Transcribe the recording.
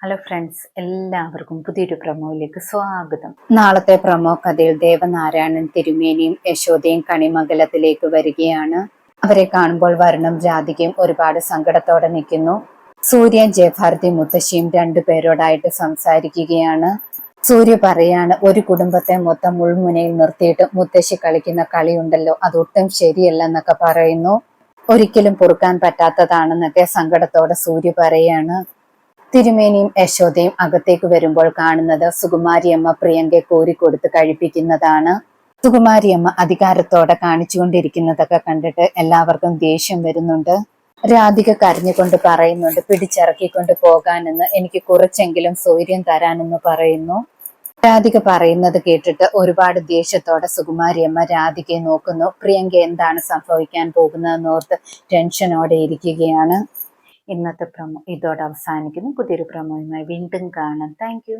Hello friends, എല്ലാവർക്കും പുതിയൊരു പ്രൊമോയിലേക്ക് സ്വാഗതം. നാളത്തെ പ്രൊമോ കഥയിൽ ദേവനാരായണൻ തിരുമേനിയും യശോദയും കണിമംഗലത്തിലേക്ക് വരികയാണ്. അവരെ കാണുമ്പോൾ വരുണും രാധികയും ഒരുപാട് സങ്കടത്തോടെ നിൽക്കുന്നു. സൂര്യൻ, ജയഭാരതി മുത്തശ്ശിയും രണ്ടുപേരോടായിട്ട് സംസാരിക്കുകയാണ്. സൂര്യ പറയാണ്, ഒരു കുടുംബത്തെ മൊത്തം മുൾമുനയിൽ നിർത്തിയിട്ട് മുത്തശ്ശി കളിക്കുന്ന കളിയുണ്ടല്ലോ, അതൊട്ടും ശരിയല്ലെന്നൊക്കെ പറയുന്നു. ഒരിക്കലും പൊറുക്കാൻ പറ്റാത്തതാണെന്നൊക്കെ സങ്കടത്തോടെ സൂര്യ പറയാണ്. തിരുമേനിയും യശോദയും അകത്തേക്ക് വരുമ്പോൾ കാണുന്നത് സുകുമാരിയമ്മ പ്രിയങ്കയെ കോരിക്കൊടുത്ത് കഴിപ്പിക്കുന്നതാണ്. സുകുമാരിയമ്മ അധികാരത്തോടെ കാണിച്ചുകൊണ്ടിരിക്കുന്നതൊക്കെ കണ്ടിട്ട് എല്ലാവർക്കും ദേഷ്യം വരുന്നുണ്ട്. രാധിക കരഞ്ഞുകൊണ്ട് പറയുന്നുണ്ട്, പിടിച്ചിറക്കിക്കൊണ്ട് പോകാനെന്ന്, എനിക്ക് കുറച്ചെങ്കിലും സൗകര്യം തരാനെന്ന് പറയുന്നു. രാധിക പറയുന്നത് കേട്ടിട്ട് ഒരുപാട് ദേഷ്യത്തോടെ സുകുമാരിയമ്മ രാധികയെ നോക്കുന്നു. പ്രിയങ്ക എന്താണ് സംഭവിക്കാൻ പോകുന്നതെന്നോർത്ത് ടെൻഷനോടെ ഇരിക്കുകയാണ്. ഇന്നത്തെ പ്രൊമോ ഇതോടെ അവസാനിക്കുന്നു. പുതിയൊരു പ്രൊമോയുമായി വീണ്ടും കാണാം. Thank you.